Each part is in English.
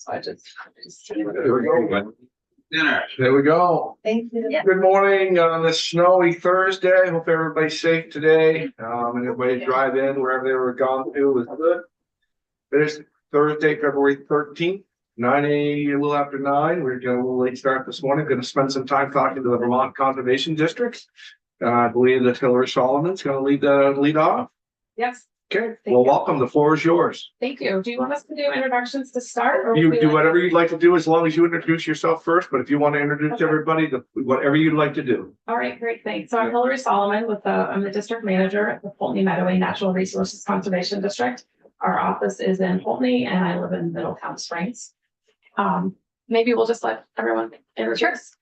So I just. There we go. Dinner. There we go. Thank you. Good morning on this snowy Thursday. Hope everybody's safe today. And everybody drive in wherever they were gone to was good. It is Thursday, February 13th, 9 a.m. a little after 9. We're doing a little late start this morning. Going to spend some time talking to the Vermont Conservation Districts. I believe that Hillary Solomon's going to lead off. Yes, Okay. Well, welcome. The floor is yours. thank you. Do you want us to do introductions to start? Or You would we do like- whatever you'd like to do as long as you introduce yourself first. But if you want to introduce Okay. everybody, whatever you'd like to do. All right, great, thanks. So I'm Hillary Solomon I'm the district manager at the Poultney Meadoway Natural Resources Conservation District. Our office is in Poultney and I live in Middletown Springs. Maybe we'll just let everyone introduce.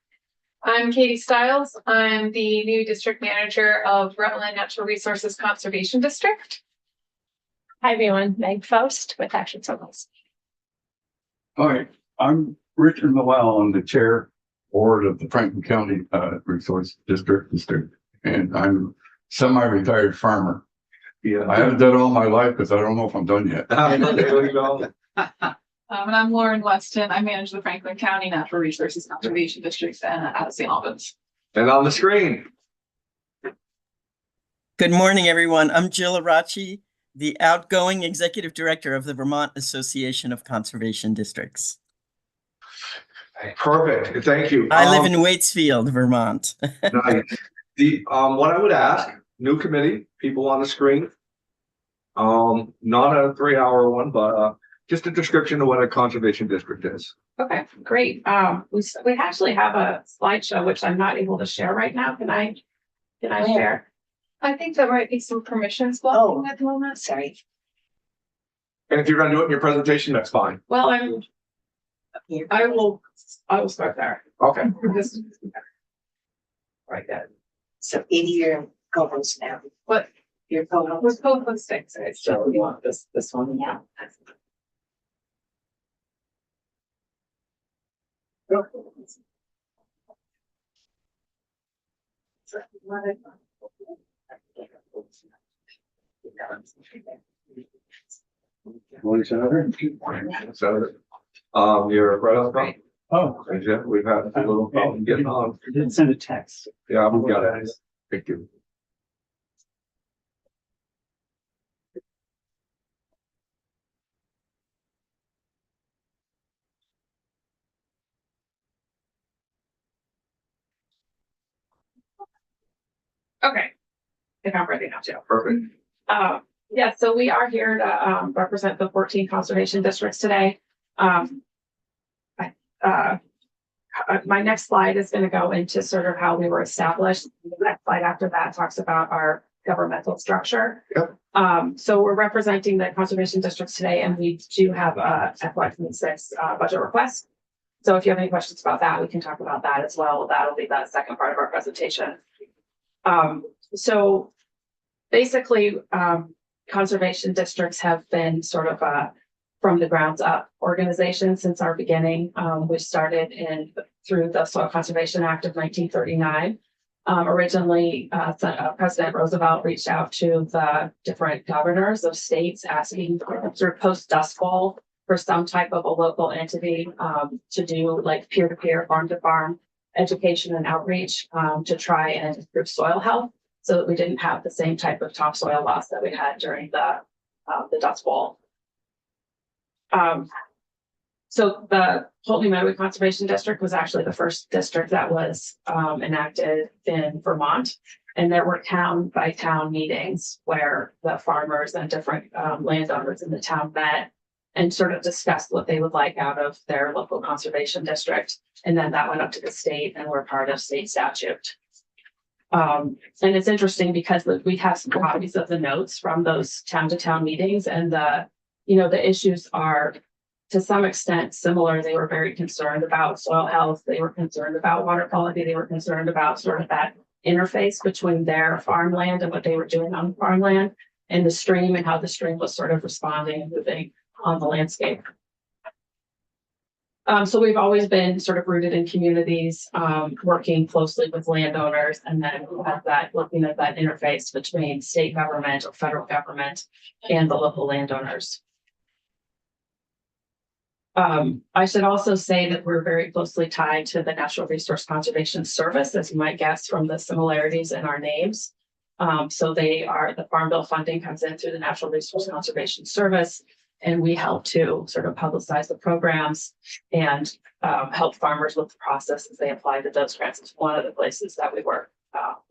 I'm Katie Stiles. I'm the new district manager of Rutland Natural Resources Conservation District. Hi, everyone. Meg Faust with Action Circles. Hi, I'm Richard Noel. I'm the chair board of the Franklin County Resource District, and I'm semi-retired farmer. Yeah. I haven't done it all my life because I don't know if I'm done yet. There we go. And I'm Lauren Weston. I manage the Franklin County Natural Resources Conservation District and out of St. Albans. And on the screen. Good morning, everyone. I'm Jill Arachi, the outgoing executive director of the Vermont Association of Conservation Districts. Perfect. Thank you. I live in Waitsfield, Vermont. Nice. What I would ask, new committee, people on the screen. Not a 3-hour one, but just a description of what a conservation district is. Okay, great. We actually have a slideshow, which I'm not able to share right now. Can I share? I think there might be some permissions blocking at the moment. Sorry. And if you're gonna do it in your presentation, that's fine. Well, I will start there. Okay. This- Right there. So 80 your co-host now. What? Your co-host. We're co-hosting, so you want this one? Yeah. You're right on top. Oh, Yeah, we've had a little problem getting on. I didn't send a text. Yeah, we got it. Thank you. Okay. If I'm ready now, Joe. Perfect. Yeah, so we are here to represent the 14 conservation districts today. My next slide is going to go into sort of how we were established. The next slide after that talks about our governmental structure. Yep. So we're representing the conservation districts today, and we do have a FY26 budget request. So if you have any questions about that, we can talk about that as well. That'll be the second part of our presentation. So basically, conservation districts have been sort of a from the ground up organization since our beginning. We started through the Soil Conservation Act of 1939. Originally, President Roosevelt reached out to the different governors of states asking sort of post-Dust Bowl for some type of a local entity to do like peer-to-peer, farm-to-farm education and outreach to try and improve soil health so that we didn't have the same type of topsoil loss that we had during the Dust Bowl. So the Poultney Meadoway Conservation District was actually the first district that was enacted in Vermont. And there were town by town meetings where the farmers and different landowners in the town met and sort of discussed what they would like out of their local conservation district. And then that went up to the state and we're part of state statute. And it's interesting because we have some copies of the notes from those town to town meetings, and the issues are to some extent similar. They were very concerned about soil health. They were concerned about water quality. They were concerned about sort of that interface between their farmland and what they were doing on the farmland and the stream and how the stream was sort of responding and moving on the landscape. So we've always been sort of rooted in communities, working closely with landowners, and then looking at that interface between state government or federal government and the local landowners. I should also say that we're very closely tied to the Natural Resource Conservation Service, as you might guess from the similarities in our names. So the Farm Bill funding comes in through the Natural Resource Conservation Service, and we help to sort of publicize the programs and help farmers with the process as they apply to those grants. It's one of the places that we work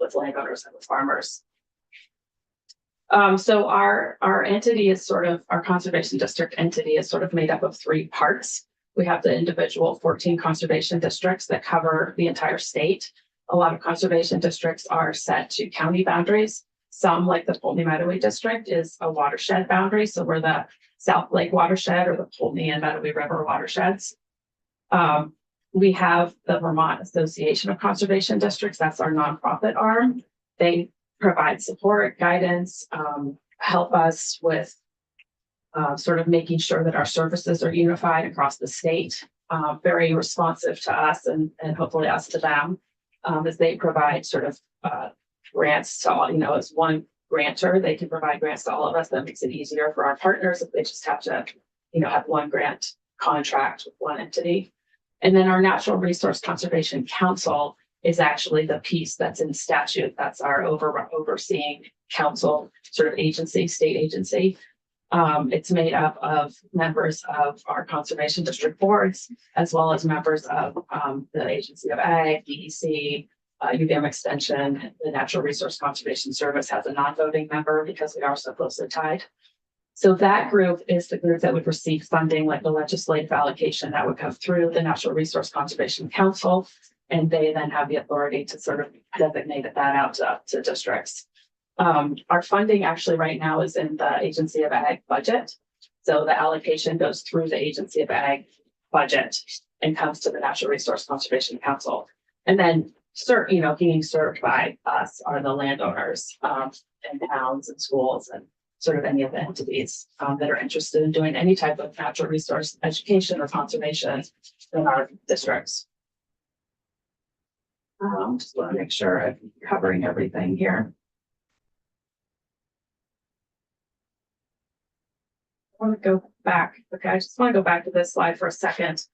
with landowners and with farmers. So our entity is sort of, our conservation district entity is sort of made up of three parts. We have the individual 14 conservation districts that cover the entire state. A lot of conservation districts are set to county boundaries. Some, like the Poultney-Meadowee district, is a watershed boundary. So we're the South Lake watershed or the Poultney and Meadowee River watersheds. We have the Vermont Association of Conservation Districts. That's our nonprofit arm. They provide support, guidance, help us with sort of making sure that our services are unified across the state, very responsive to us and hopefully us to them, as they provide sort of grants to all, as one grantor, they can provide grants to all of us. That makes it easier for our partners if they just have to, have one grant contract with one entity. And then our Natural Resource Conservation Council is actually the piece that's in statute. That's our overseeing council sort of agency, state agency. It's made up of members of our conservation district boards, as well as members of the Agency of Ag, DEC, UVM Extension. The Natural Resource Conservation Service has a non-voting member because we are so closely tied. So that group is the group that would receive funding, like the legislative allocation that would come through the Natural Resource Conservation Council. And they then have the authority to sort of designate that out to districts. Our funding actually right now is in the Agency of Ag budget. So the allocation goes through the Agency of Ag budget and comes to the Natural Resource Conservation Council. And then being served by us are the landowners and towns and schools and sort of any of the entities that are interested in doing any type of natural resource education or conservation in our districts. Just want to make sure I'm covering everything here. I want to go back. Okay, I just want to go back to this slide for a second.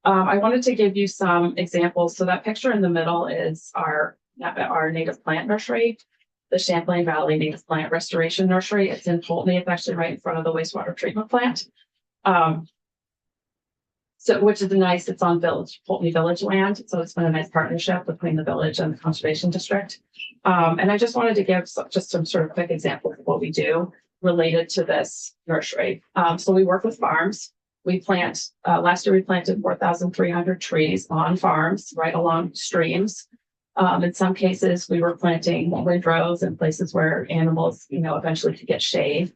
I wanted to give you some examples. So that picture in the middle is our native plant nursery, the Champlain Valley Native Plant Restoration Nursery. It's in Poultney. It's actually right in front of the wastewater treatment plant. So, which is nice, it's on Poultney Village land. So it's been a nice partnership between the village and the conservation district. And I just wanted to give just some sort of quick examples of what we do related to this nursery. So we work with farms. We plant, last year we planted 4,300 trees on farms right along streams. In some cases, we were planting windrows in places where animals, eventually could get shade.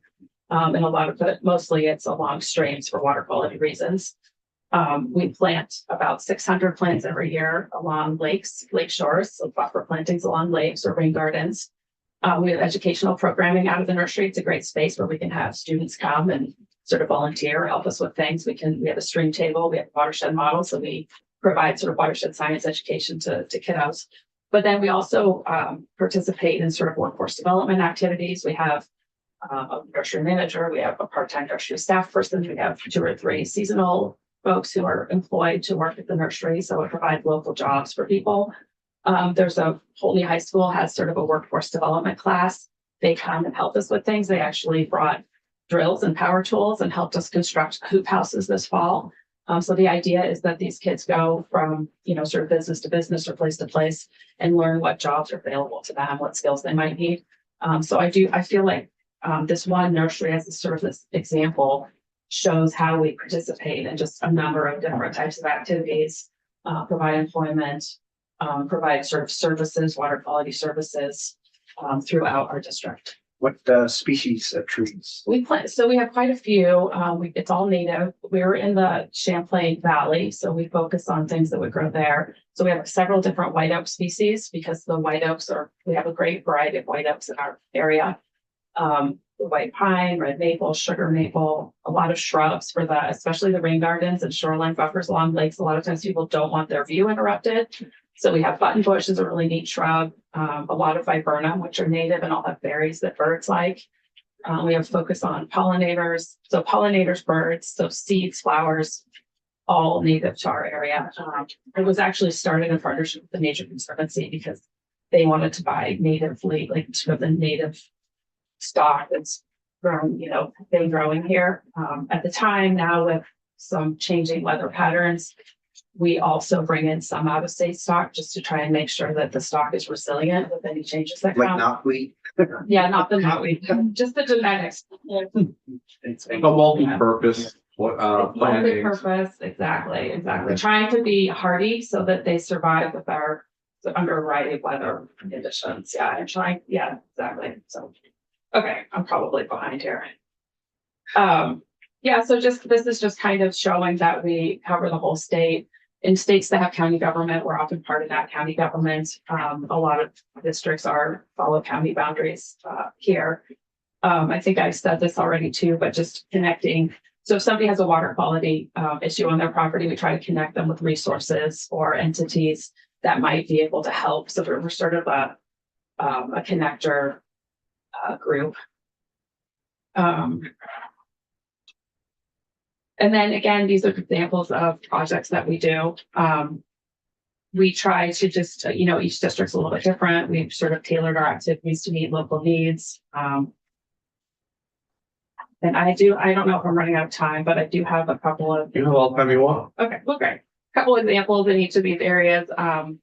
And a lot of it, mostly it's along streams for water quality reasons. We plant about 600 plants every year along lakes, lake shores, so buffer plantings along lakes or rain gardens. We have educational programming out of the nursery. It's a great space where we can have students come and sort of volunteer, help us with things. We have a stream table, we have a watershed model, so we provide sort of watershed science education to kiddos. But then we also participate in sort of workforce development activities. We have a nursery manager, we have a part-time nursery staff person, we have 2 or 3 seasonal folks who are employed to work at the nursery. So we provide local jobs for people. There's a Poultney High School has sort of a workforce development class. They come and help us with things. They actually brought drills and power tools and helped us construct hoop houses this fall. So the idea is that these kids go from, sort of business to business or place to place and learn what jobs are available to them, what skills they might need. So I feel like this one nursery as a sort of this example shows how we participate in just a number of different types of activities, provide employment, provide sort of services, water quality services throughout our district. What species of trees? We have quite a few. It's all native. We're in the Champlain Valley, so we focus on things that would grow there. So we have several different white oak species because the white oaks we have a great variety of white oaks in our area. The white pine, red maple, sugar maple, a lot of shrubs especially the rain gardens and shoreline buffers along lakes. A lot of times people don't want their view interrupted. So we have buttonbush is a really neat shrub, a lot of viburnum, which are native and all have berries that birds like. We have focus on pollinators. So pollinators, birds, so seeds, flowers, all native to our area. It was actually started in partnership with the Nature Conservancy because they wanted to buy natively, like sort of the native stock that's grown, been growing here. At the time, now with some changing weather patterns, we also bring in some out of state stock just to try and make sure that the stock is resilient with any changes that Like come. knotweed. Yeah, not the knotweed, just the genetics. A multi-purpose, planting. Multi-purpose, exactly. Trying to be hardy so that they survive with under a variety of weather conditions. Yeah, exactly. So, okay, I'm probably behind here. Yeah, so this is just kind of showing that we cover the whole state. In states that have county government, we're often part of that county government. A lot of districts follow county boundaries here. I think I said this already too, but just connecting. So if somebody has a water quality issue on their property, we try to connect them with resources or entities that might be able to help. So we're sort of a connector group. And then again, these are examples of projects that we do. We try to just, each district's a little bit different. We've sort of tailored our activities to meet local needs. And I don't know if I'm running out of time, but I do have a couple of. You have all the time you want. Okay, well, great. Couple examples in each of these areas. In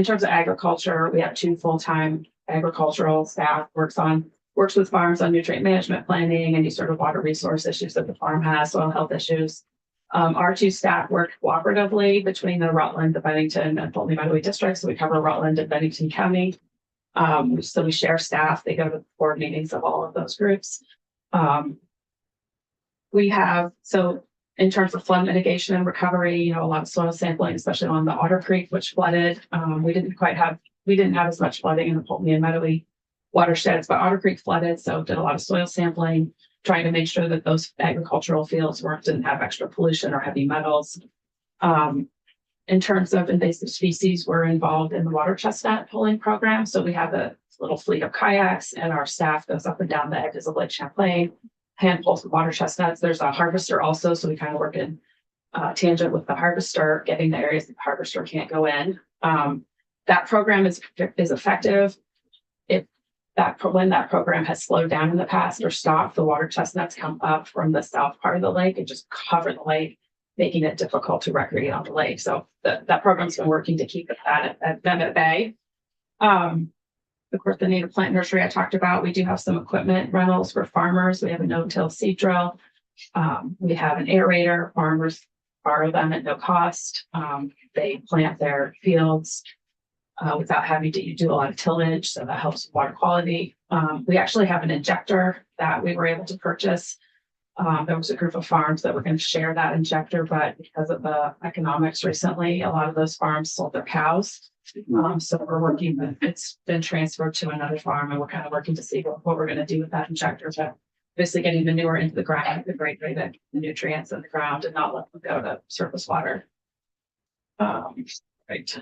terms of agriculture, we have 2 full-time agricultural staff works with farms on nutrient management planning, any sort of water resource issues that the farm has, soil health issues. Our 2 staff work cooperatively between the Rutland, the Bennington, and Fulton Meadowy districts. So we cover Rutland and Bennington County. So we share staff. They go to the board meetings of all of those groups. In terms of flood mitigation and recovery, a lot of soil sampling, especially on the Otter Creek, which flooded. We didn't have as much flooding in the Fulton and Meadowy watersheds, but Otter Creek flooded, so did a lot of soil sampling, trying to make sure that those agricultural fields didn't have extra pollution or heavy metals. In terms of invasive species, we're involved in the water chestnut pulling program. So we have a little fleet of kayaks, and our staff goes up and down the edges of Lake Champlain, hand pulls the water chestnuts. There's a harvester also, so we kind of work in tangent with the harvester, getting the areas that the harvester can't go in. That program is effective. When that program has slowed down in the past or stopped, the water chestnuts come up from the south part of the lake and just cover the lake, making it difficult to recreate on the lake. So that program's been working to keep them at bay. Of course, the native plant nursery I talked about, we do have some equipment rentals for farmers. We have a no-till seed drill. We have an aerator. Farmers borrow them at no cost. They plant their fields without having to do a lot of tillage, so that helps with water quality. We actually have an injector that we were able to purchase. There was a group of farms that were going to share that injector, but because of the economics recently, a lot of those farms sold their cows. So we're working with, it's been transferred to another farm, and we're kind of working to see what we're going to do with that injector. But basically getting manure into the ground, the great way that the nutrients in the ground and not let them go to surface water. Right.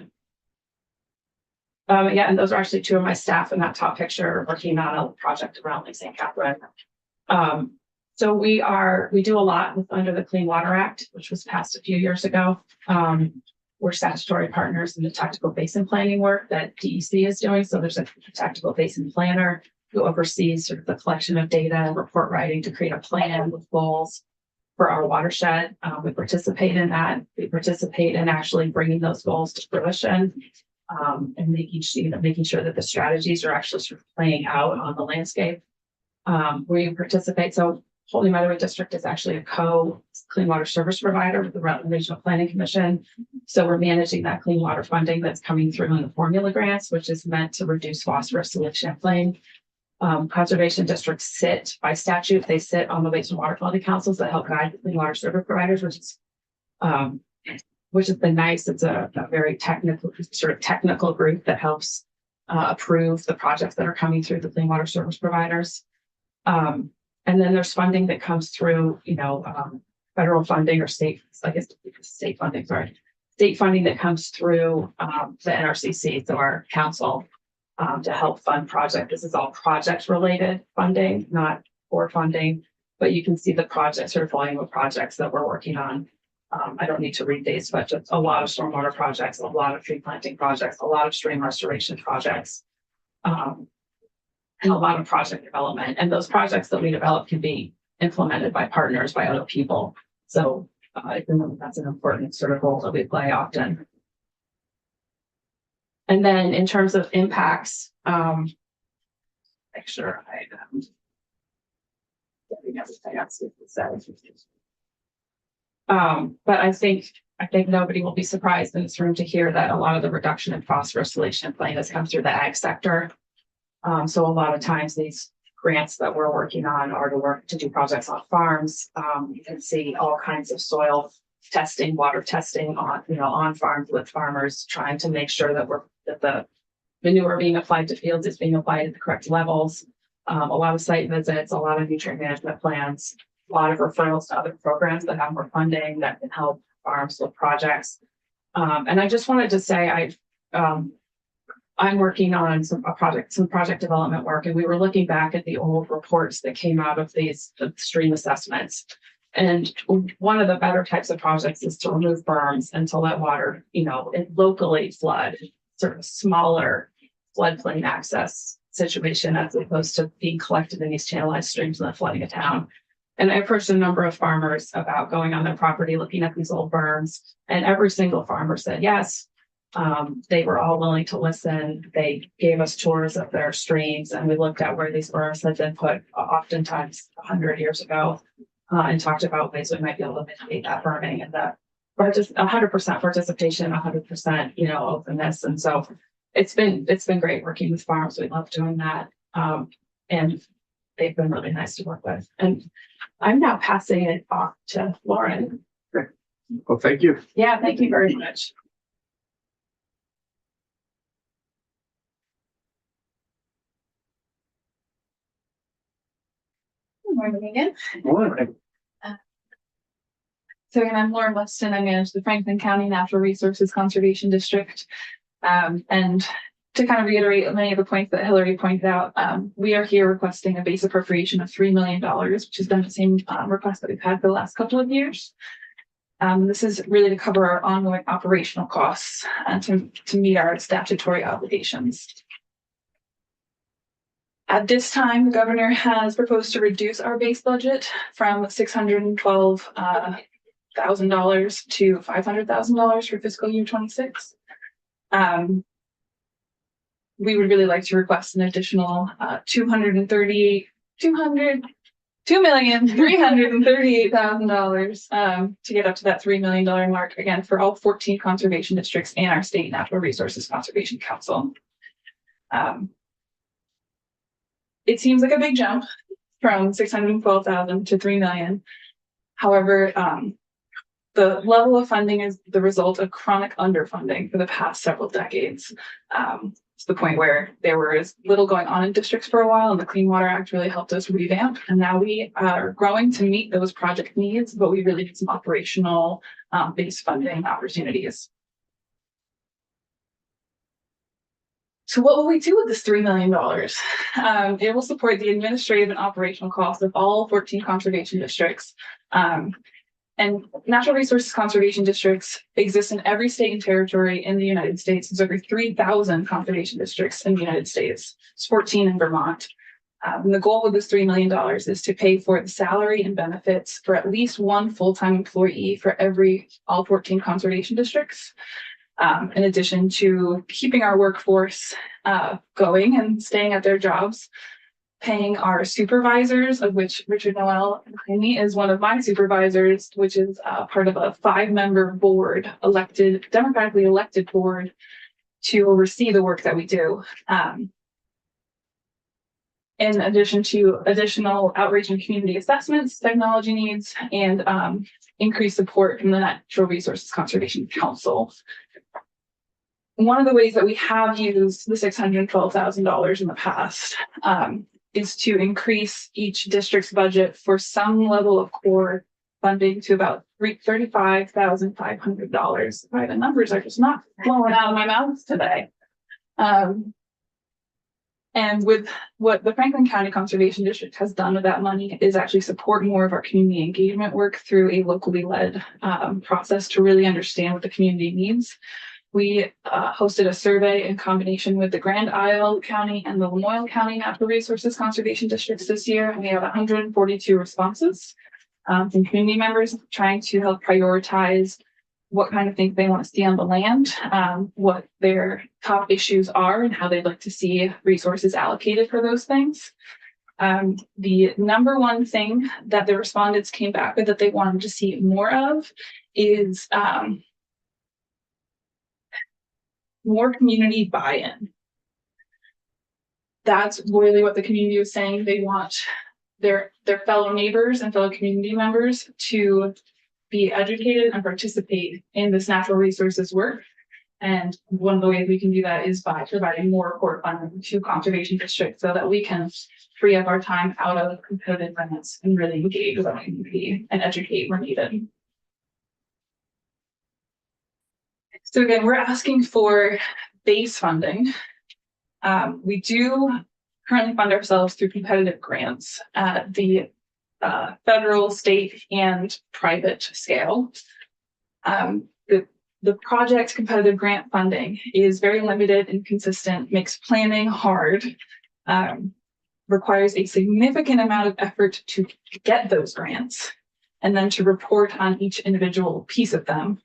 Yeah, and those are actually 2 of my staff in that top picture working on a project around Lake St. Catherine. So we do a lot under the Clean Water Act, which was passed a few years ago. We're statutory partners in the tactical basin planning work that DEC is doing. So there's a tactical basin planner who oversees sort of the collection of data and report writing to create a plan with goals for our watershed. We participate in that. We participate in actually bringing those goals to fruition. And making sure that the strategies are actually sort of playing out on the landscape. We participate. So Fulton Meadowy District is actually a clean water service provider with the Rutland Regional Planning Commission. So we're managing that clean water funding that's coming through in the formula grants, which is meant to reduce phosphorus in Lake Champlain. Conservation districts by statute, they sit on the Waste and Water Quality Councils that help guide the clean water service providers, which has been nice. It's a very technical group that helps approve the projects that are coming through the clean water service providers. And then there's funding that comes through, federal funding or state funding that comes through the NRCC, so our council, to help fund projects. This is all project related funding, not core funding, but you can see the project volume of projects that we're working on. I don't need to read these, but just a lot of stormwater projects, a lot of tree planting projects, a lot of stream restoration projects. And a lot of project development, and those projects that we develop can be implemented by partners, by other people. So I think that's an important sort of role that we play often. And then in terms of impacts, make sure I getting everything else we said. But I think nobody will be surprised in this room to hear that a lot of the reduction in phosphorus solution plan has come through the ag sector. So a lot of times these grants that we're working on are to do projects on farms. You can see all kinds of soil testing, water testing on farms with farmers, trying to make sure that the manure being applied to fields is being applied at the correct levels. A lot of site visits, a lot of nutrient management plans, a lot of referrals to other programs that have more funding that can help farms with projects. And I just wanted to say I'm working on some project development work, and we were looking back at the old reports that came out of the stream assessments. And one of the better types of projects is to remove berms and to let water, locally flood, sort of smaller floodplain access situation as opposed to being collected in these channelized streams and the flooding a town. And I approached a number of farmers about going on their property, looking at these old berms, and every single farmer said yes. They were all willing to listen. They gave us tours of their streams, and we looked at where these berms had been put oftentimes 100 years ago, and talked about ways we might be able to mitigate that burning, and that just 100% participation, 100%, openness. And so it's been great working with farms. We love doing that. And they've been really nice to work with. And I'm now passing it off to Lauren. Well, thank you. Yeah, thank you very much. Good morning again. Morning. So again, I'm Lauren Weston. I manage the Franklin County Natural Resources Conservation District. And to kind of reiterate many of the points that Hillary pointed out, we are here requesting a base appropriation of $3 million, which has been the same request that we've had for the last couple of years. This is really to cover our ongoing operational costs and to meet our statutory obligations. At this time, the governor has proposed to reduce our base budget from $612,000 to $500,000 for fiscal year 26. We would really like to request an additional $2,338,000 to get up to that $3 million mark, again, for all 14 conservation districts and our state natural resources conservation council. It seems like a big jump from $612,000 to $3 million. However, the level of funding is the result of chronic underfunding for the past several decades. To the point where there was little going on in districts for a while, and the Clean Water Act really helped us revamp. And now we are growing to meet those project needs, but we really need some operational based funding opportunities. So what will we do with this $3 million? It will support the administrative and operational costs of all 14 conservation districts. And natural resources conservation districts exist in every state and territory in the United States. There's over 3,000 conservation districts in the United States. It's 14 in Vermont. And the goal with this $3 million is to pay for the salary and benefits for at least one full-time employee for all 14 conservation districts. In addition to keeping our workforce going and staying at their jobs, paying our supervisors, of which Richard Noel is one of my supervisors, which is part of a 5-member board, democratically elected board to oversee the work that we do. In addition to additional outreach and community assessments, technology needs, and increased support from the Natural Resources Conservation Council. One of the ways that we have used the $612,000 in the past is to increase each district's budget for some level of core funding to about $35,500. Right, the numbers are just not flowing out of my mouth today. And with what the Franklin County Conservation District has done with that money is actually support more of our community engagement work through a locally led process to really understand what the community needs. We hosted a survey in combination with the Grand Isle County and the Lamoille County Natural Resources Conservation Districts this year, and we have 142 responses from community members trying to help prioritize what kind of things they want to see on the land, what their top issues are, and how they'd like to see resources allocated for those things. The number one thing that the respondents came back with that they wanted to see more of is more community buy-in. That's really what the community was saying. They want their fellow neighbors and fellow community members to be educated and participate in this natural resources work. And one of the ways we can do that is by providing more core funding to conservation districts so that we can free up our time out of competitive grants and really engage with our community and educate where needed. So again, we're asking for base funding. We do currently fund ourselves through competitive grants at the federal, state, and private scale. The project competitive grant funding is very limited and consistent, makes planning hard, requires a significant amount of effort to get those grants, and then to report on each individual piece of them.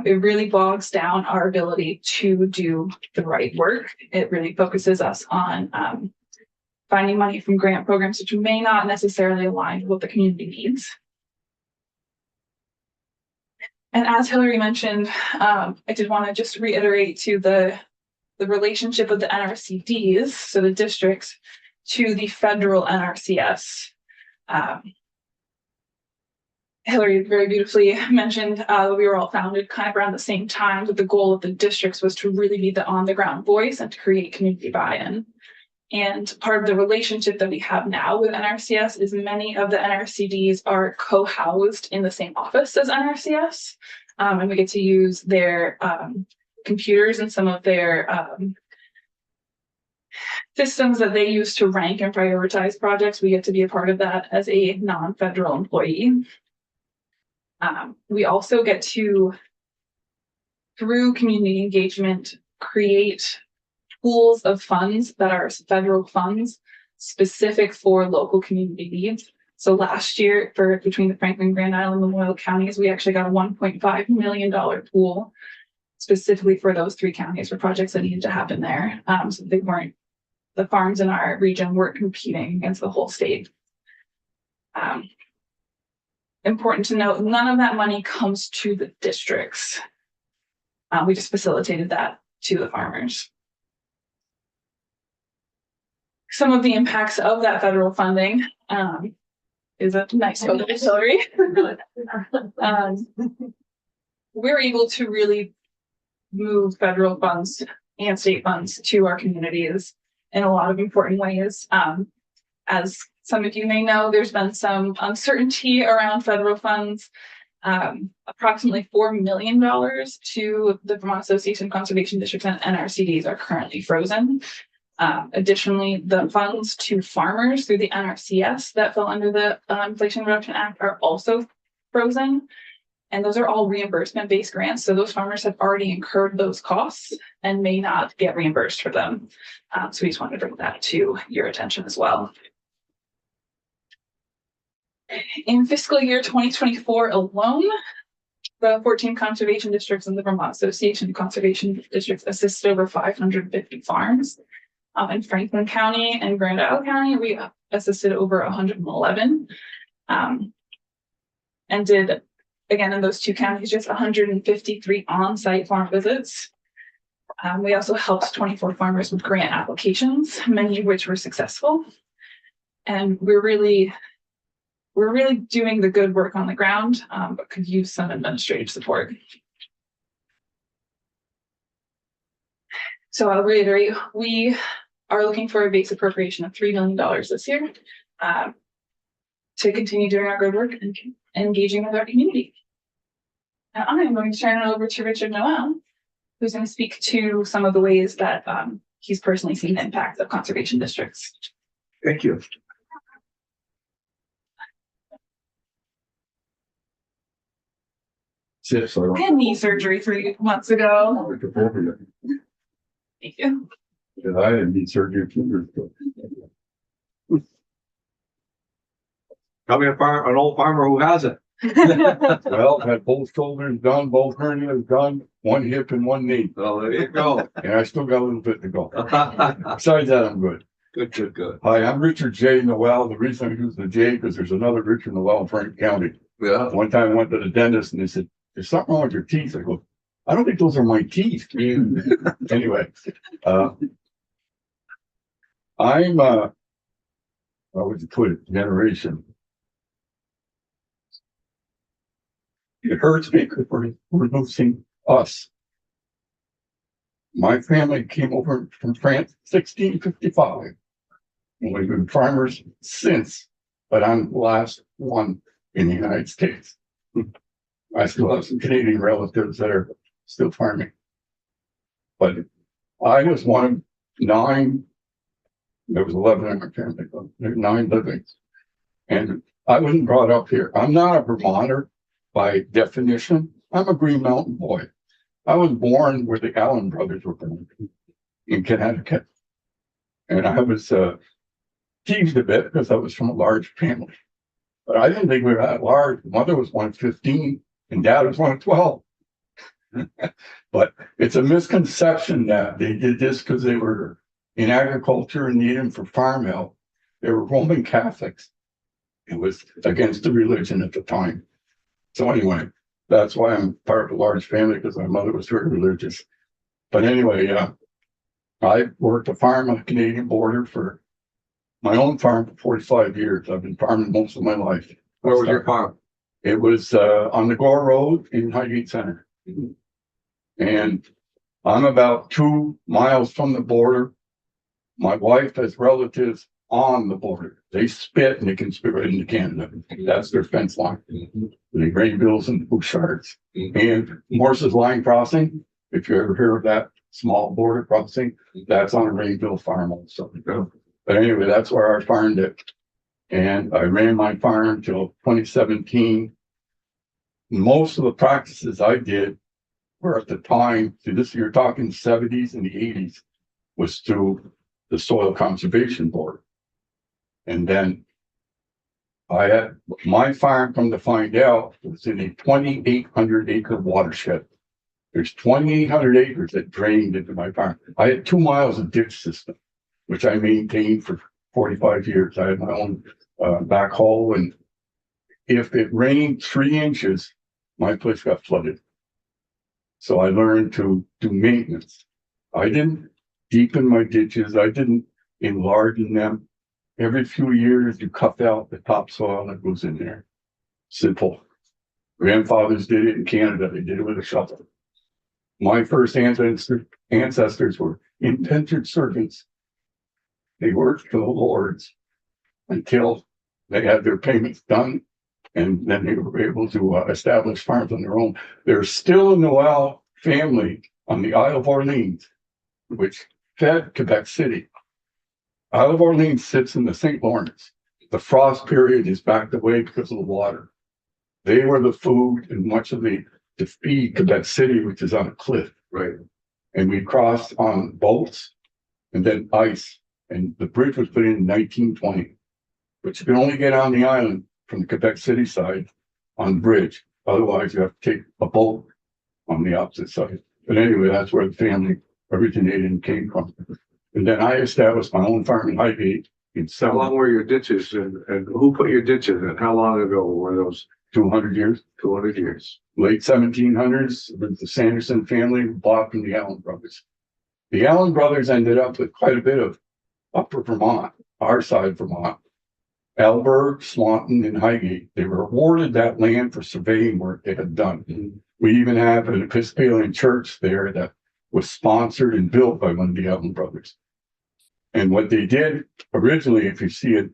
It really bogs down our ability to do the right work. It really focuses us on finding money from grant programs which may not necessarily align with what the community needs. And as Hillary mentioned, I did want to just reiterate to the relationship of the NRCDs, so the districts, to the federal NRCS. Hillary very beautifully mentioned we were all founded kind of around the same time, but the goal of the districts was to really be the on-the-ground voice and to create community buy-in. And part of the relationship that we have now with NRCS is many of the NRCDs are co-housed in the same office as NRCS. And we get to use their computers and some of their systems that they use to rank and prioritize projects. We get to be a part of that as a non-federal employee. We also get to, through community engagement, create pools of funds that are federal funds specific for local community needs. So last year, between the Franklin, Grand Isle, and Lamoille counties, we actually got a $1.5 million pool specifically for those three counties for projects that needed to happen there. So the farms in our region weren't competing against the whole state. Important to note, none of that money comes to the districts. We just facilitated that to the farmers. Some of the impacts of that federal funding is a nice photo of Hillary. We're able to really move federal funds and state funds to our communities in a lot of important ways. As some of you may know, there's been some uncertainty around federal funds. Approximately $4 million to the Vermont Association of Conservation Districts and NRCDs are currently frozen. Additionally, the funds to farmers through the NRCS that fell under the Inflation Reduction Act are also frozen. And those are all reimbursement-based grants. So those farmers have already incurred those costs and may not get reimbursed for them. So we just wanted to bring that to your attention as well. In fiscal year 2024 alone, the 14 conservation districts in the Vermont Association of Conservation Districts assisted over 550 farms. In Franklin County and Grand Isle County, we assisted over 111 and did, again, in those two counties, just 153 on-site farm visits. We also helped 24 farmers with grant applications, many of which were successful. And we're really doing the good work on the ground, but could use some administrative support. So I'll reiterate, we are looking for a base appropriation of $3 million this year to continue doing our good work and engaging with our community. Now I'm going to turn it over to Richard Noel, who's going to speak to some of the ways that he's personally seen the impact of conservation districts. Thank you. Shit, so I I had knee surgery 3 months ago. don't. Thank you. Because I had knee surgery 2 years ago. Tell me an old farmer who hasn't. Well, had both shoulders done, both hernias done, one hip and one knee, Well, there you go. and I still got a little bit to go. Besides that, I'm good. Good, good, good. Hi, I'm Richard J. Noel. The reason I use the J because there's another Richard Noel in Franklin County. Yeah. One time I went to the dentist and they said, "There's something wrong with your teeth." I go, "I don't think those are my teeth." Anyway, I'm how would you put it? Generation. It hurts me because we're losing us. My family came over from France 1655. And we've been farmers since, but I'm the last one in the United States. I still have some Canadian relatives that are still farming. But I was one of 9, there was 11 in my family, but there were 9 living. And I wasn't brought up here. I'm not a Vermonter by definition. I'm a Green Mountain boy. I was born where the Allen brothers were born in Connecticut. And I was teased a bit because I was from a large family. But I didn't think we were that large. Mother was 1 of 15 and dad was 1 of 12. But it's a misconception that they did this because they were in agriculture and needed for farm help. They were Roman Catholics. It was against the religion at the time. So anyway, that's why I'm part of a large family, because my mother was very religious. But anyway, I worked a farm on the Canadian border for my own farm for 45 years. I've been farming most of my life. Where was your farm? It was on the Gore Road in Highgate Center. And I'm about 2 miles from the border. My wife has relatives on the border. They spit and they can spit right into Canada. That's their fence line. The Grainvilles and Bouchards. And Morse's Line Crossing, if you ever hear of that small border crossing, that's on a Grainville farm also. But anyway, that's where I farmed it. And I ran my farm till 2017. Most of the practices I did were at the time, see this, you're talking 70s and the 80s, was through the Soil Conservation Board. And then I had my farm, come to find out, was in a 2,800 acre watershed. There's 2,800 acres that drained into my farm. I had 2 miles of ditch system, which I maintained for 45 years. I had my own backhoe, and if it rained 3 inches, my place got flooded. So I learned to do maintenance. I didn't deepen my ditches. I didn't enlarge them. Every few years, you cut out the topsoil that goes in there. Simple. Grandfathers did it in Canada. They did it with a shovel. My first ancestors were indentured servants. They worked for the lords until they had their payments done, and then they were able to establish farms on their own. There's still a Noel family on the Isle of Orleans, which fed Quebec City. Isle of Orleans sits in the St. Lawrence. The frost period is backed away because of the water. They were the food and much of the to feed Quebec City, which is on a cliff. Right. And we crossed on boats and then ice. And the bridge was put in 1920, but you can only get on the island from the Quebec City side on the bridge. Otherwise, you have to take a boat on the opposite side. But anyway, that's where the family originated and came from. And then I established my own farm in Highgate in How long were your ditches and who put your ditches in? How long ago were those? 200 years. 200 years. Late 1700s, with the Sanderson family bought from the Allen brothers. The Allen brothers ended up with quite a bit of upper Vermont, our side Vermont, Alberg, Swanton, and Highgate. They were awarded that land for surveying work they had done. We even have an Episcopalian church there that was sponsored and built by one of the Allen brothers. And what they did originally, if you see it,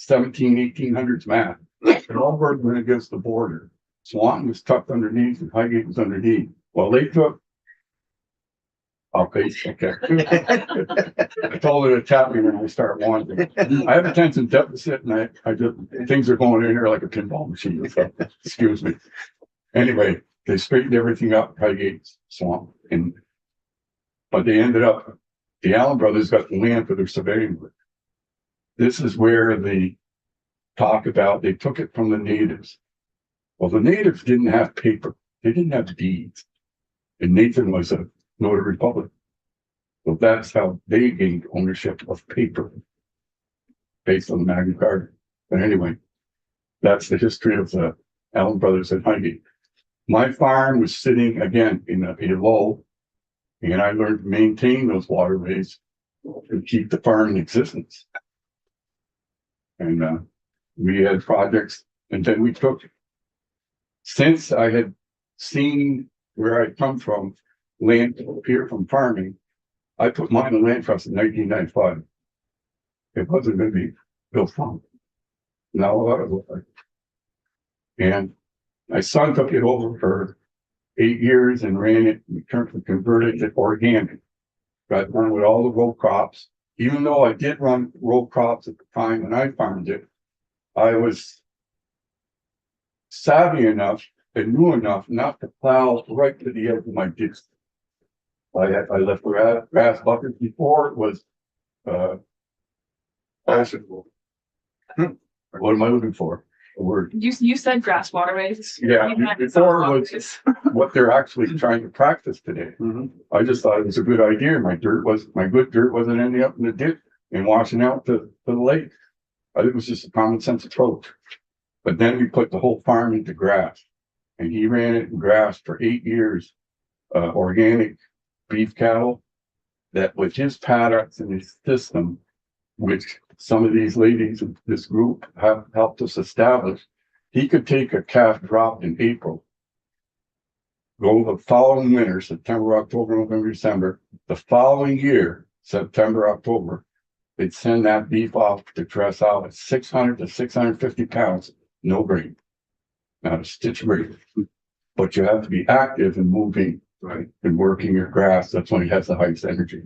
1800s map, Alberg went against the border. Swanton was tucked underneath and Highgate was underneath. Well, they took I'll pay, okay. I told her to tap me when I start wandering. I have attention deficit and I just, things are going in here like a pinball machine, so, excuse me. Anyway, they straightened everything up, Highgate Swamp, but they ended up, the Allen brothers got the land for their surveying work. This is where they talk about, they took it from the natives. Well, the natives didn't have paper, they didn't have deeds. And Nathan was a notary public. So that's how they gained ownership of paper. Based on the Magna Carta. But anyway, that's the history of the Allen brothers at Highgate. My farm was sitting again in a low, and I learned to maintain those waterways to keep the farm in existence. And we had projects, and then we took, since I had seen where I come from, land here from farming, I put mine in land trust in 1995. It wasn't going to be built on. Now what it looked like. And my son took it over for 8 years and ran it, converted it organic. Got done with all the row crops. Even though I did run row crops at the time when I farmed it, I was savvy enough and knew enough not to plow right to the edge of my ditch. I left grass buckets before it was passable. What am I looking for? A word. You said grass waterways. Yeah, You meant before it was waterways. what they're actually trying to practice today. I just thought it was a good idea. My good dirt wasn't ending up in the ditch and washing out to the lake. I think it was just a common sense approach. But then we put the whole farm into grass, and he ran it in grass for 8 years, organic beef cattle. That with his paddocks and his system, which some of these ladies in this group have helped us establish, he could take a calf dropped in April, go the following winter, September, October, November, December, the following year, September, October, they'd send that beef off to dress out at 600 to 650 pounds, no grain, not a stitch of grain. But you have to be active and moving, right, and working your grass. That's when it has the highest energy.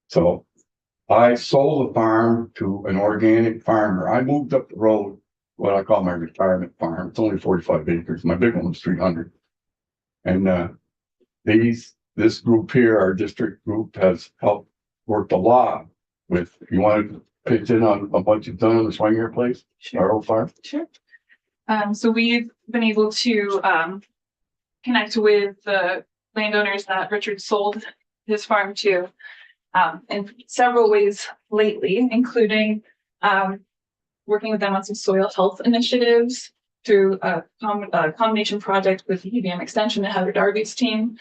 So I sold the farm to an organic farmer. I moved up the road, what I call my retirement farm. It's only 45 acres. My big one was 300. And this group here, our district group, has helped worked a lot with, you want to pitch in on what you've done on the Swangier place, our old farm? Sure. So we've been able to connect with the landowners that Richard sold his farm to in several ways lately, including working with them on some soil health initiatives through a combination project with the UVM Extension and Heather Darby's team.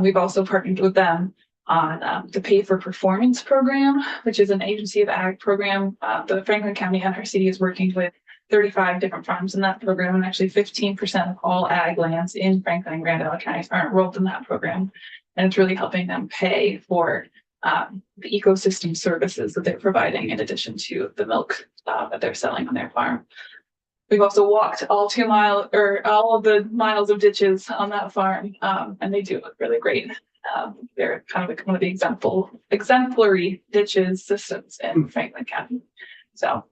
We've also partnered with them on the Pay for Performance program, which is an agency of ag program. The Franklin County NRCD is working with 35 different farms in that program, and actually 15% of all ag lands in Franklin and Grand Island counties are enrolled in that program. And it's really helping them pay for the ecosystem services that they're providing in addition to the milk that they're selling on their farm. We've also walked all of the miles of ditches on that farm, and they do look really great. They're kind of one of the exemplary ditches systems in Franklin County. So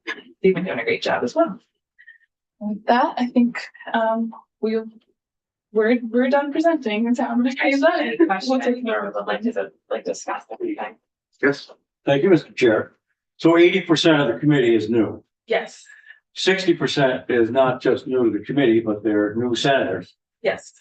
they've been doing a great job as well. And with that, I think we're done presenting. So I'm going to I use have that. any questions We'll take or would like discuss everything. Yes. Thank you, Mr. Chair. So 80% of the committee is new. Yes. 60% is not just new to the committee, but they're new senators. Yes.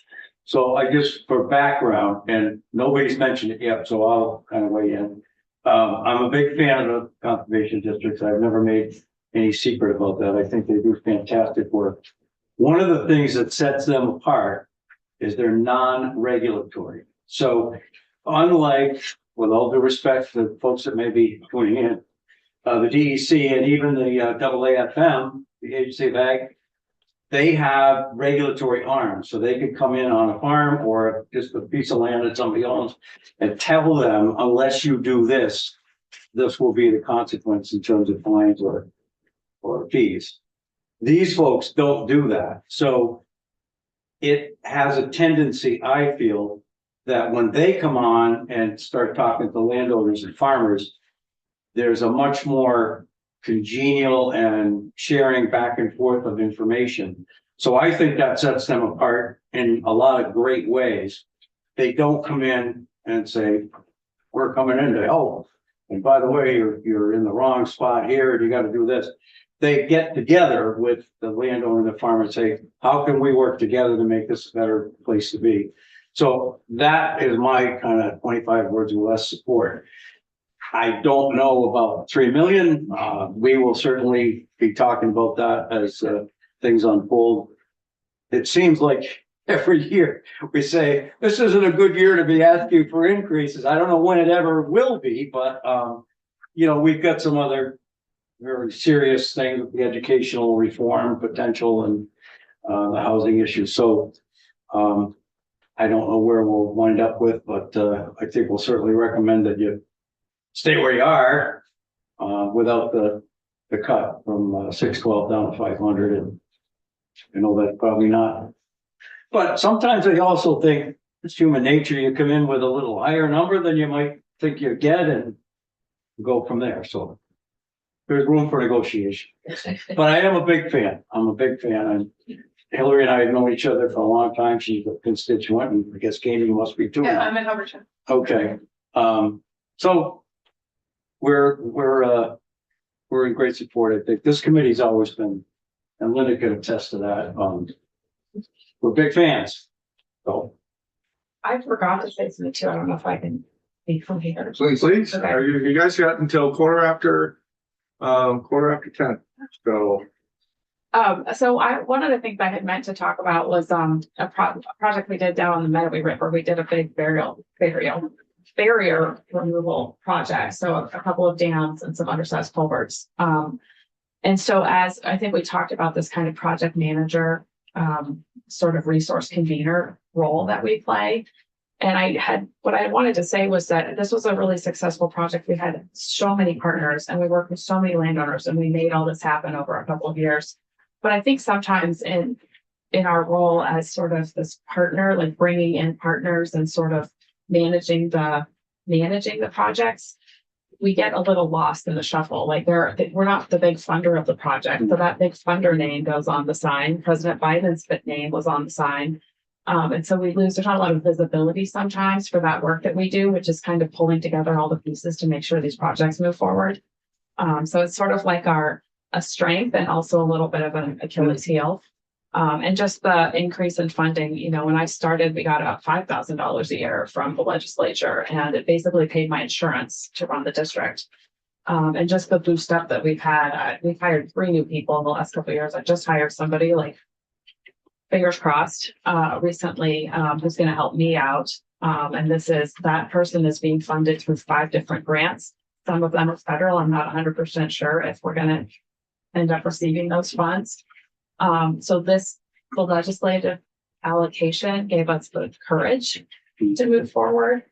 So I guess for background, and nobody's mentioned it yet, so I'll kind of weigh in. I'm a big fan of the conservation districts. I've never made any secret about that. I think they do fantastic work. One of the things that sets them apart is they're non-regulatory. So unlike, with all due respect to folks that may be tuning in, the DEC and even the AAFM, the Agency of Ag, they have regulatory arms. So they could come in on a farm or just a piece of land that somebody owns and tell them, unless you do this, this will be the consequence in terms of fines or fees. These folks don't do that. So it has a tendency, I feel, that when they come on and start talking to landowners and farmers, there's a much more congenial and sharing back and forth of information. So I think that sets them apart in a lot of great ways. They don't come in and say, we're coming in to, oh, and by the way, you're in the wrong spot here, and you gotta do this. They get together with the landowner and the farmer and say, how can we work together to make this a better place to be? So that is my kind of 25 words or less support. I don't know about 3 million. We will certainly be talking about that as things unfold. It seems like every year we say, this isn't a good year to be asking for increases. I don't know when it ever will be, but you know, we've got some other very serious things, the educational reform potential and the housing issue. So I don't know where we'll wind up with, but I think we'll certainly recommend that you stay where you are without the cut from 612 down to 500. And I know that's probably not. But sometimes I also think it's human nature. You come in with a little higher number than you might think you get and go from there. So there's room for negotiation. But I am a big fan. I'm a big fan. And Hillary and I have known each other for a long time. She's a constituent, and I guess Katie must be too. Yeah, I'm in Hubbardton. Okay. So we're in great support. I think this committee's always been, and Linda can attest to that. We're big fans. So I forgot to say something too. I don't know if I can speak from here. Please, Okay. you guys got until quarter after 10. So So one of the things I had meant to talk about was, a project we did down on the Medway River. We did a big barrier removal project. So a couple of dams and some undersized culverts. And so as I think we talked about this kind of project manager, sort of resource convener role that we play. And what I wanted to say was that this was a really successful project. We had so many partners and we worked with so many landowners and we made all this happen over a couple of years. But I think sometimes in our role as sort of this partner, like bringing in partners and sort of managing the projects, we get a little lost in the shuffle. Like we're not the big funder of the project. So that big funder name goes on the sign. President Biden's name was on the sign. And so there's not a lot of visibility sometimes for that work that we do, which is kind of pulling together all the pieces to make sure these projects move forward. So it's sort of like a strength and also a little bit of an Achilles heel. And just the increase in funding, you know, when I started, we got about $5,000 a year from the legislature, and it basically paid my insurance to run the district. And just the boost up that we've had, we've hired 3 new people in the last couple of years. I just hired somebody, like, fingers crossed, recently, who's going to help me out. And that person is being funded through 5 different grants. Some of them are federal. I'm not 100% sure if we're going to end up receiving those funds. So the legislative allocation gave us the courage to move forward.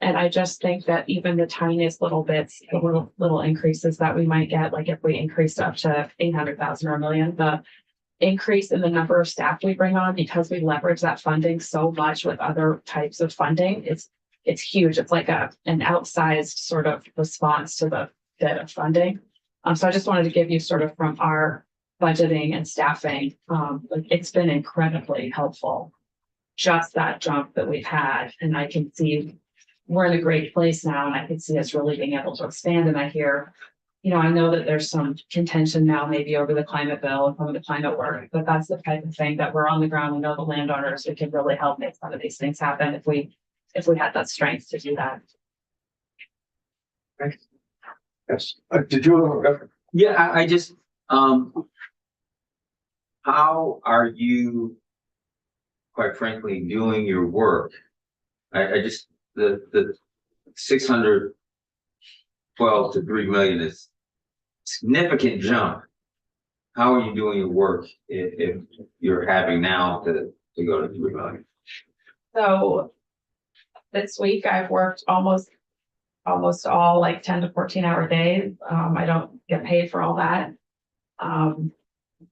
And I just think that even the tiniest little bits, the little increases that we might get, like if we increased up to 800,000 or $1 million, the increase in the number of staff we bring on, because we leverage that funding so much with other types of funding, it's huge. It's like an outsized sort of response to the bit of funding. So I just wanted to give you sort of from our budgeting and staffing, it's been incredibly helpful. Just that jump that we've had, and I can see we're in a great place now, and I can see us really being able to expand. And I hear, you know, I know that there's some contention now maybe over the climate bill and some of the climate work, but that's the type of thing that we're on the ground. We know the landowners, we can really help make some of these things happen if we had that strength to do that. yes, did you? Yeah, I just, how are you, quite frankly, doing your work? I just, the 612 to 3 million is significant jump. How are you doing your work if you're having now to go to 3 million? So this week I've worked almost all like 10 to 14 hour days. I don't get paid for all that.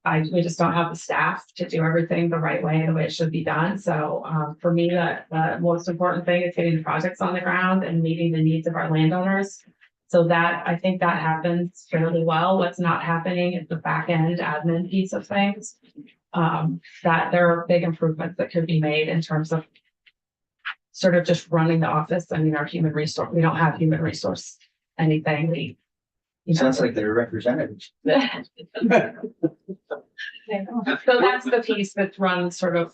we just don't have the staff to do everything the right way, the way it should be done. So, for me, the most important thing is getting the projects on the ground and meeting the needs of our landowners. So that, I think that happens fairly well. What's not happening is the back end admin piece of things. That there are big improvements that could be made in terms of sort of just running the office. I mean, our human resource, we don't have human resource anything. Sounds like they're representatives. So that's the piece that's run sort of,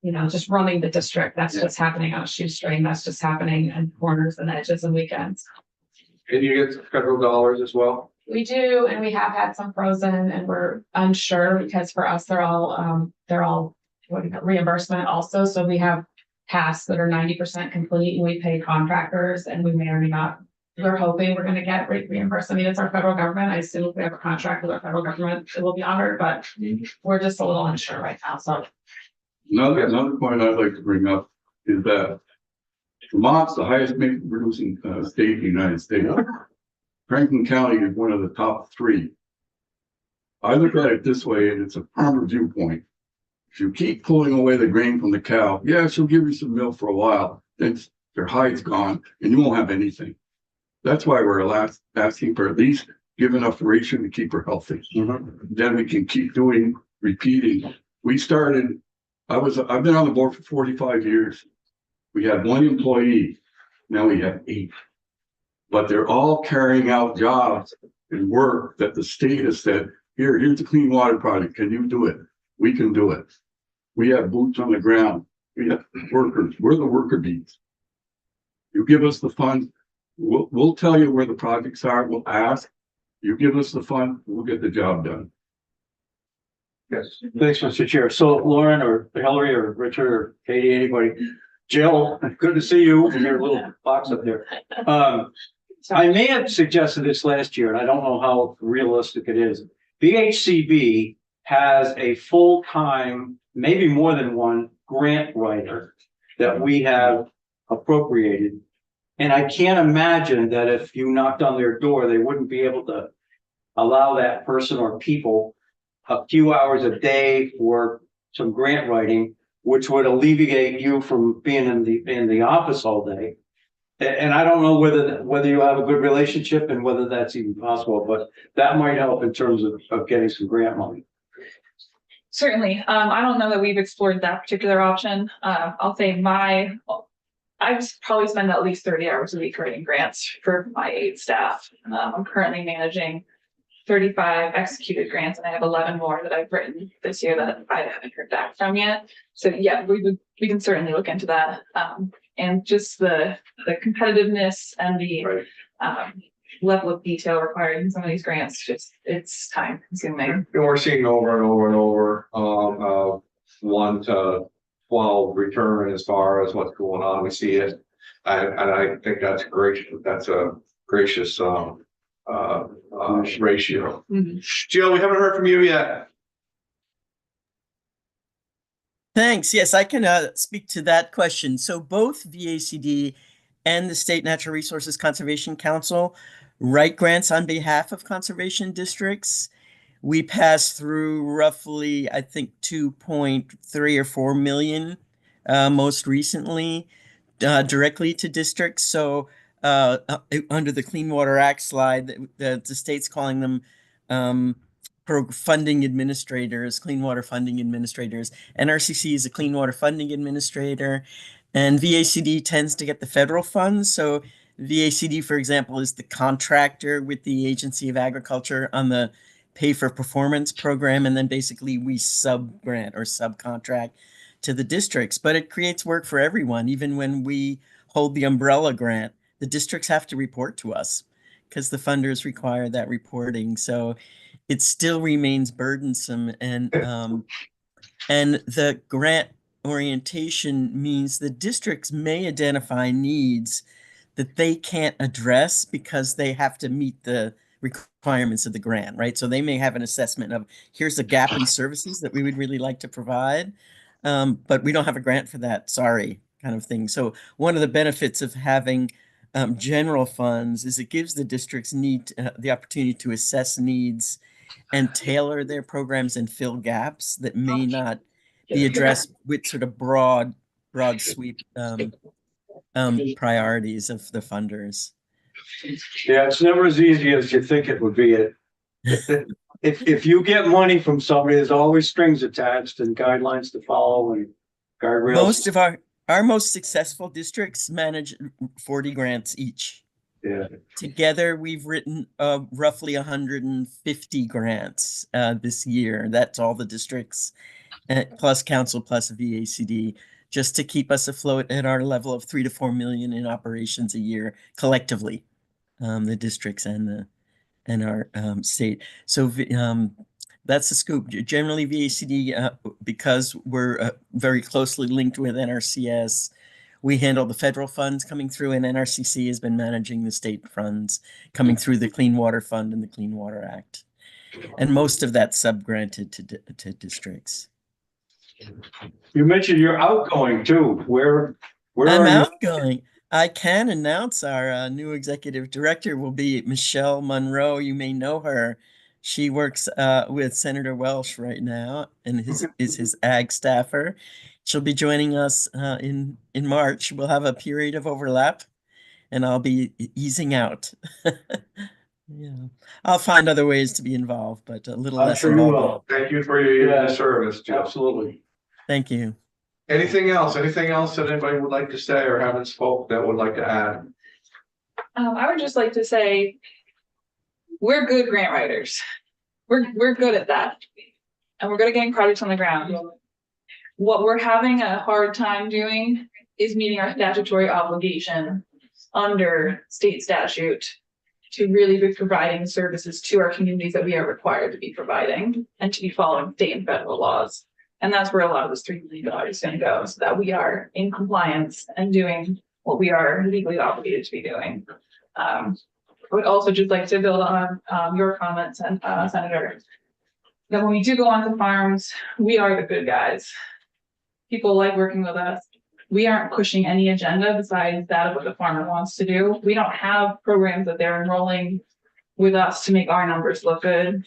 just running the district. That's just happening on a shoestring. That's just happening in corners and edges and weekends. And you get federal dollars as well? We do, and we have had some frozen, and we're unsure because for us, they're all reimbursement also. So we have tasks that are 90% complete, and we pay contractors, and we may or may not. We're hoping we're going to get reimbursed. I mean, it's our federal government. I assume if we have a contract with our federal government, it will be honored, but we're just a little unsure right now. So Another point I'd like to bring up is that Vermont's the highest maple producing state in the United States. Franklin County is one of the top 3. I look at it this way, and it's a farmer viewpoint. If you keep pulling away the grain from the cow, yeah, she'll give you some milk for a while, then their hide's gone, and you won't have anything. That's why we're asking for at least give enough ration to keep her healthy. Then we can keep repeating. We started, I've been on the board for 45 years. We had 1 employee, now we have 8. But they're all carrying out jobs and work that the state has said, here's the clean water project. Can you do it? We can do it. We have boots on the ground. We have workers. We're the worker bees. You give us the funds, we'll tell you where the projects are. We'll ask. You give us the fund, we'll get the job done. Yes, thanks, Mr. Chair. So Lauren or Hillary or Richard or Katie, anybody, Jill, good to see you in your little box up there. I may have suggested this last year, and I don't know how realistic it is. VHCB has a full-time, maybe more than one, grant writer that we have appropriated. And I can't imagine that if you knocked on their door, they wouldn't be able to allow that person or people a few hours a day for some grant writing, which would alleviate you from being in the office all day. And I don't know whether you have a good relationship and whether that's even possible, but that might help in terms of getting some grant money. Certainly. I don't know that we've explored that particular option. I'll say I probably spend at least 30 hours a week writing grants for my 8 staff. I'm currently managing 35 executed grants, and I have 11 more that I've written this year that I haven't heard back from yet. So yeah, we can certainly look into that. And just the competitiveness and the level of detail required in some of these grants, it's time consuming. And we're seeing over and over and over, 1 to 12 return as far as what's going on. We see it. And I think that's great. That's a gracious, ratio. Jill, we haven't heard from you yet. Thanks. Yes, I can speak to that question. So both VACD and the State Natural Resources Conservation Council write grants on behalf of conservation districts. We pass through roughly, I think, 2.3 or 4 million most recently directly to districts. So under the Clean Water Act slide, the state's calling them funding administrators, clean water funding administrators. NRCC is a clean water funding administrator, and VACD tends to get the federal funds. So VACD, for example, is the contractor with the Agency of Agriculture on the pay for performance program. And then basically we sub-grant or subcontract to the districts, but it creates work for everyone. Even when we hold the umbrella grant, the districts have to report to us because the funders require that reporting. So it still remains burdensome, and the grant orientation means the districts may identify needs that they can't address because they have to meet the requirements of the grant, right? So they may have an assessment of here's a gap in services that we would really like to provide, but we don't have a grant for that, sorry, kind of thing. So one of the benefits of having general funds is it gives the districts the opportunity to assess needs and tailor their programs and fill gaps that may not be addressed with sort of broad sweep priorities of the funders. Yeah, it's never as easy as you think it would be. If you get money from somebody, there's always strings attached and guidelines to follow and guardrails. Most of our most successful districts manage 40 grants each. Yeah. Together, we've written roughly 150 grants this year. That's all the districts, plus council, plus VACD, just to keep us afloat at our level of 3 to 4 million in operations a year collectively, the districts and our state. So that's the scoop. Generally, VACD, because we're very closely linked with NRCS, we handle the federal funds coming through, and NRCC has been managing the state funds coming through the Clean Water Fund and the Clean Water Act. And most of that's subgranted to districts. You mentioned you're outgoing too. Where I'm are you? outgoing. I can announce our new executive director will be Michelle Monroe. You may know her. She works with Senator Welsh right now and is his ag staffer. She'll be joining us in March. We'll have a period of overlap and I'll be easing out. Yeah, I'll find other ways to be involved, but a little I'm less sure you involved. will. Thank you for your years of service, Joe. Absolutely. Thank you. Anything else? Anything else that anybody would like to say or haven't spoke that would like to add? I would just like to say, we're good grant writers. We're good at that. And we're good at getting projects on the ground. What we're having a hard time doing is meeting our statutory obligation under state statute to really be providing services to our communities that we are required to be providing and to be following state and federal laws. And that's where a lot of this $3 million is going to go, so that we are in compliance and doing what we are legally obligated to be doing. I would also just like to build on your comments, and Senator, that when we do go onto farms, we are the good guys. People like working with us. We aren't pushing any agenda besides that of what the farmer wants to do. We don't have programs that they're enrolling with us to make our numbers look good.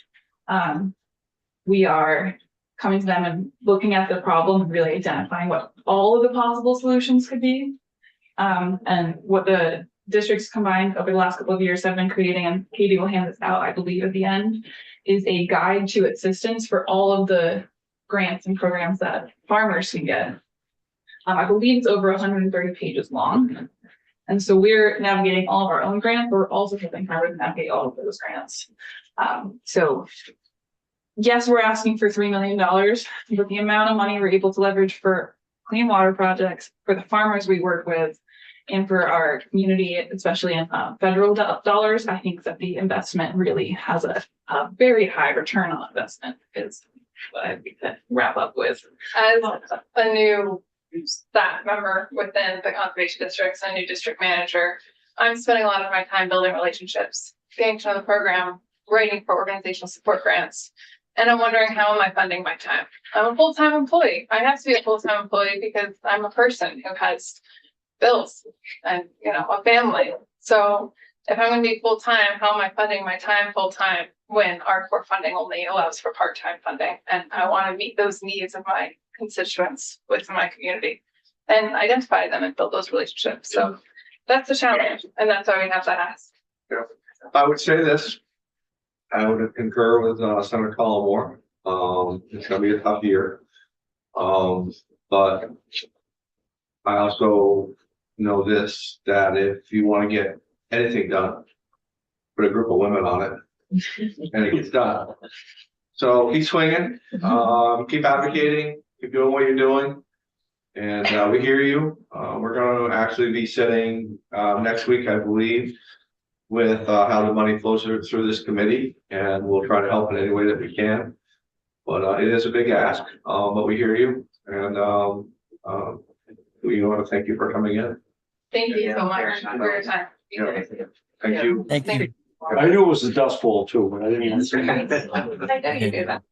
We are coming to them and looking at the problem and really identifying what all of the possible solutions could be. And what the districts combined over the last couple of years have been creating, and Katie will hand this out, I believe, at the end, is a guide to assistance for all of the grants and programs that farmers can get. I believe it's over 130 pages long. And so we're navigating all of our own grants, but we're also helping farmers navigate all of those grants. So yes, we're asking for $3 million, but the amount of money we're able to leverage for clean water projects, for the farmers we work with, and for our community, especially in federal dollars, I think that the investment really has a very high return on investment, is what I think to wrap up with. As a new staff member within the conservation districts and a new district manager, I'm spending a lot of my time building relationships, getting to know the program, writing for organizational support grants. And I'm wondering, how am I funding my time? I'm a full-time employee. I have to be a full-time employee because I'm a person who has bills and, a family. So if I'm going to be full-time, how am I funding my time full-time when our core funding only allows for part-time funding? And I want to meet those needs of my constituents within my community and identify them and build those relationships. So that's the challenge. And that's why we have that ask. Yeah. I would say this. I would concur with Senator Collmore. It's gonna be a tough year. But I also know this, that if you want to get anything done, put a group of women on it and it gets done. So keep swinging, keep advocating, keep doing what you're doing. And we hear you. We're going to actually be sitting next week, I believe, with how the money flows through this committee, and we'll try to help in any way that we can. But it is a big ask, but we hear you, and we want to thank you for coming in. Thank you so much for your time. Yeah. Thank you. Thank you. I knew it was a dust bowl too, but I didn't. I know you do that.